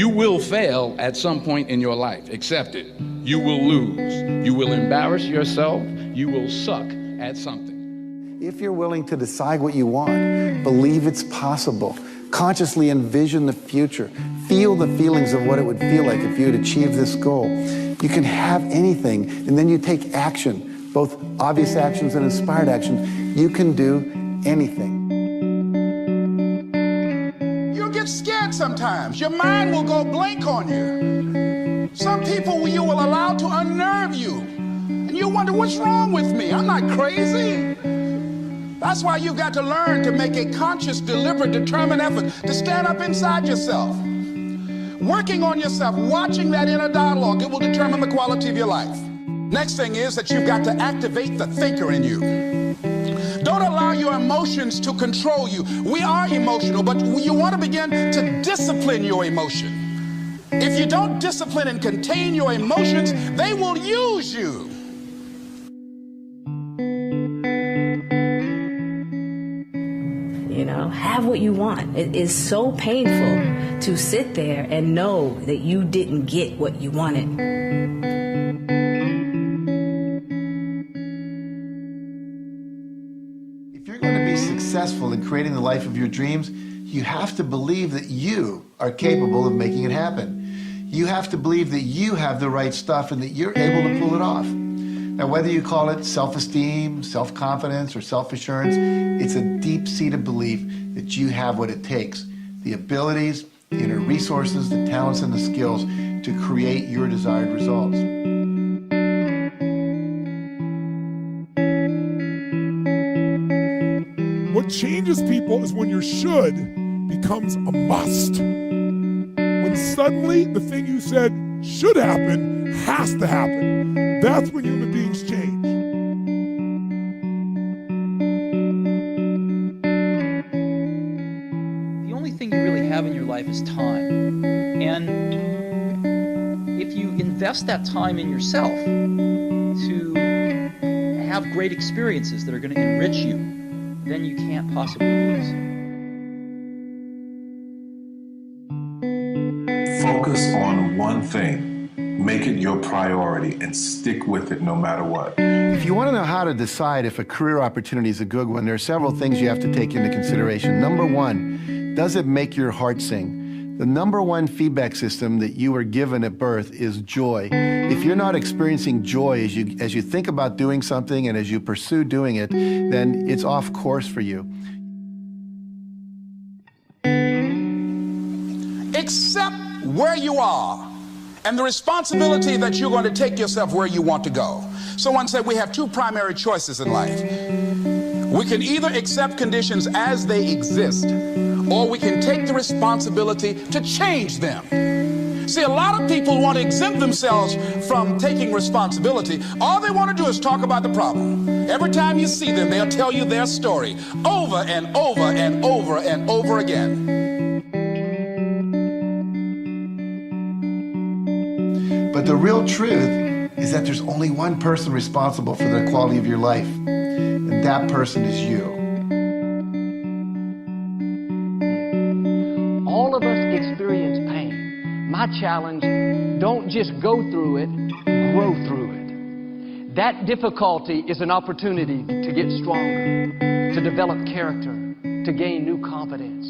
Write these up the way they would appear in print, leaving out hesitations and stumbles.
You will fail at some point in your life. Accept it. You will lose. You will embarrass yourself. You will suck at something. If you're willing to decide what you want, believe it's possible, consciously envision the future, feel the feelings of what it would feel like if you had achieved this goal, you can have anything, and then you take action, both obvious actions and inspired actions. You can do anything. You'll get scared sometimes. Your mind will go blank on you. Some people you will allow to unnerve you, and you wonder, what's wrong with me? I'm not crazy. That's why you've got to learn to make a conscious, deliberate, determined effort to stand up inside yourself. Working on yourself, watching that inner dialogue, it will determine the quality of your life. Next thing is that you've got to activate the thinker in you. Don't allow your emotions to control you. We are emotional, but you want to begin to discipline your emotion. If you don't discipline and contain your emotions, they will use you. You know, have what you want. It is so painful to sit there and know that you didn't get what you wanted. If you're going to be successful in creating the life of your dreams, you have to believe that you are capable of making it happen. You have to believe that you have the right stuff and that you're able to pull it off. Now, whether you call it self-esteem, self-confidence, or self-assurance, it's a deep-seated belief that you have what it takes, the abilities, the inner resources, the talents, and the skills to create your desired results. What changes people is when your should becomes a must. When suddenly the thing you said should happen has to happen. That's when human beings change. The only thing you really have in your life is time. And if you invest that time in yourself to have great experiences that are going to enrich you, then you can't possibly lose. Focus on one thing. Make it your priority and stick with it no matter what. If you want to know how to decide if a career opportunity is a good one, there are several things you have to take into consideration. Number one, does it make your heart sing? The number one feedback system that you were given at birth is joy. If you're not experiencing joy as you think about doing something and as you pursue doing it, then it's off course for you. Accept where you are and the responsibility that you're going to take yourself where you want to go. Someone said we have two primary choices in life. We can either accept conditions as they exist, or we can take the responsibility to change them. See, a lot of people want to exempt themselves from taking responsibility. All they want to do is talk about the problem. Every time you see them, they'll tell you their story over and over and over and over again. But the real truth is that there's only one person responsible for the quality of your life, and that person is you. All of us experience pain. My challenge, don't just go through it, grow through it. That difficulty is an opportunity to get stronger, to develop character, to gain new confidence.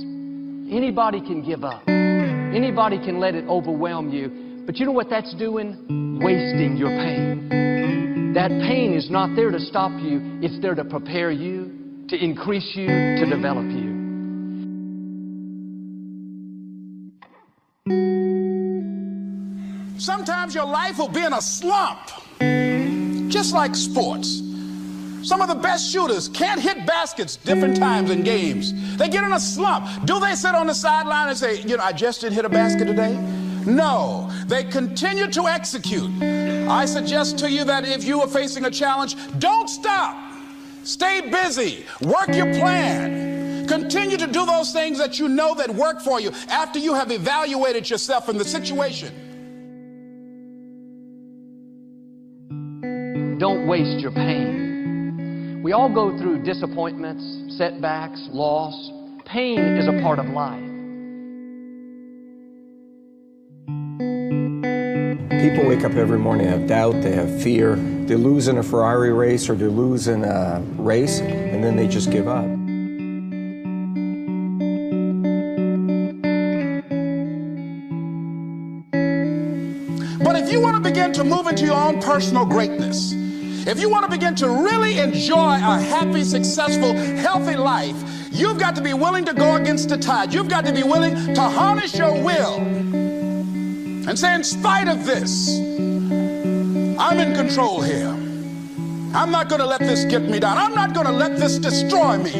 Anybody can give up. Anybody can let it overwhelm you. But you know what that's doing? Wasting your pain. That pain is not there to stop you. It's there to prepare you, to increase you, to develop you. Sometimes your life will be in a slump, just like sports. Some of the best shooters can't hit baskets different times in games. They get in a slump. Do they sit on the sideline and say, you know, I just didn't hit a basket today? No, they continue to execute. I suggest to you that if you are facing a challenge, don't stop. Stay busy. Work your plan. Continue to do those things that you know that work for you after you have evaluated yourself in the situation. Don't waste your pain. We all go through disappointments, setbacks, loss. Pain is a part of life. People wake up every morning, they have doubt, they have fear. They lose in a Ferrari race or they lose in a race, and then they just give up. But if you want to begin to move into your own personal greatness, if you want to begin to really enjoy a happy, successful, healthy life, you've got to be willing to go against the tide. You've got to be willing to harness your will and say, in spite of this, I'm in control here. I'm not going to let this get me down. I'm not going to let this destroy me.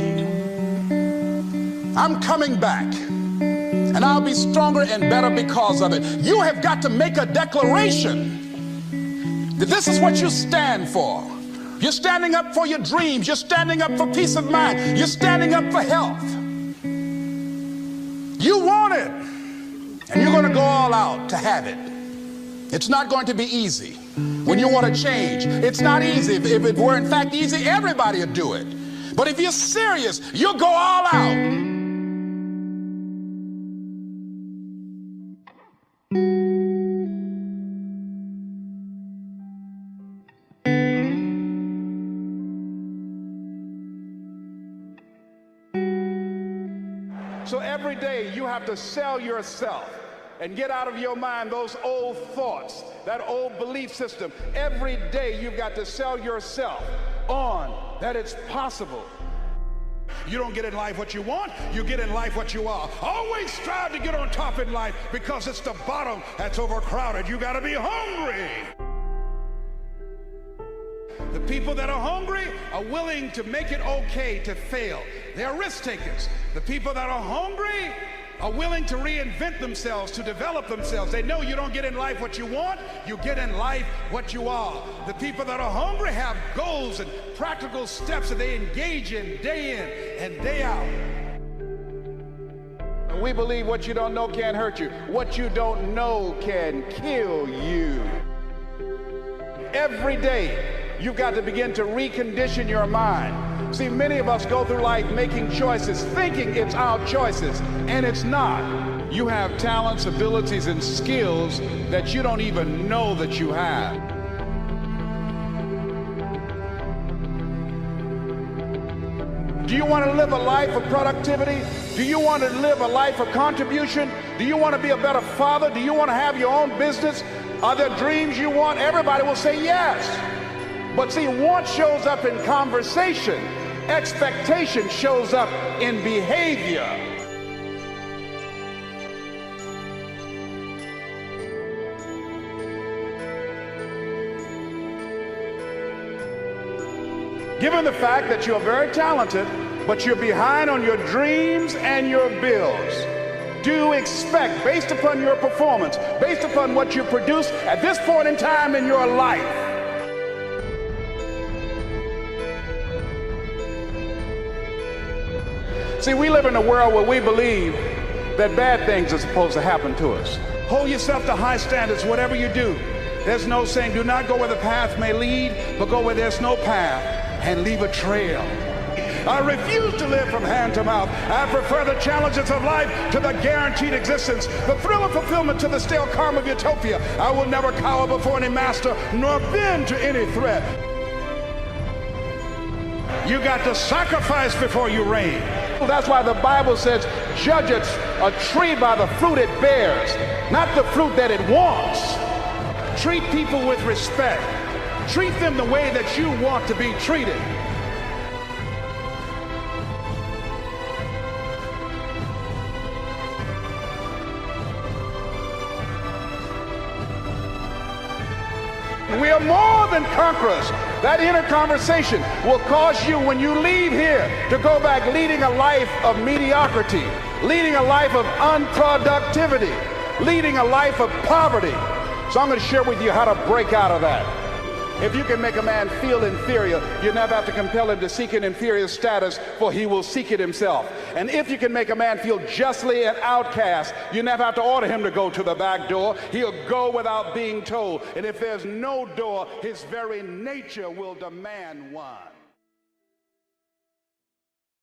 I'm coming back, and I'll be stronger and better because of it. You have got to make a declaration that this is what you stand for. You're standing up for your dreams. You're standing up for peace of mind. You're standing up for health. You want it, and you're going to go all out to have it. It's not going to be easy. When you want to change, it's not easy. If it were in fact easy, everybody would do it. But if you're serious, you'll go all out. So every day you have to sell yourself and get out of your mind those old thoughts, that old belief system. Every day you've got to sell yourself on that it's possible. You don't get in life what you want, you get in life what you are. Always strive to get on top in life because it's the bottom that's overcrowded. You got to be hungry. The people that are hungry are willing to make it okay to fail. They are risk takers. The people that are hungry are willing to reinvent themselves, to develop themselves. They know you don't get in life what you want, you get in life what you are. The people that are hungry have goals and practical steps that they engage in day and day out. And we believe what you don't know can't hurt you. What you don't know can kill you. Every day, you've got to begin to recondition your mind. See, many of us go through life making choices, thinking it's our choices, and it's not. You have talents, abilities, and skills that you don't even know that you have. Do you want to live a life of productivity? Do you want to live a life of contribution? Do you want to be a better father? Do you want to have your own business? Are there dreams you want? Everybody will say yes. But see, want shows up in conversation. Expectation shows up in behavior. Given the fact that you're very talented, but you're behind on your dreams and your bills, do expect, based upon your performance, based upon what you produce at this point in time in your life, see, we live in a world where we believe that bad things are supposed to happen to us. Hold yourself to high standards, whatever you do. There's no saying, do not go where the path may lead, but go where there's no path and leave a trail. I refuse to live from hand to mouth. I prefer the challenges of life to the guaranteed existence, the thrill of fulfillment to the stale calm of utopia. I will never cower before any master, nor bend to any threat. You got to sacrifice before you reign. That's why the Bible says, judge a tree by the fruit it bears, not the fruit that it wants. Treat people with respect. Treat them the way that you want to be treated. We are more than conquerors. That inner conversation will cause you, when you leave here, to go back leading a life of mediocrity, leading a life of unproductivity, leading a life of poverty. So I'm going to share with you how to break out of that. If you can make a man feel inferior, you never have to compel him to seek an inferior status, for he will seek it himself. And if you can make a man feel justly an outcast, you never have to order him to go to the back door. He'll go without being told. And if there's no door, his very nature will demand one.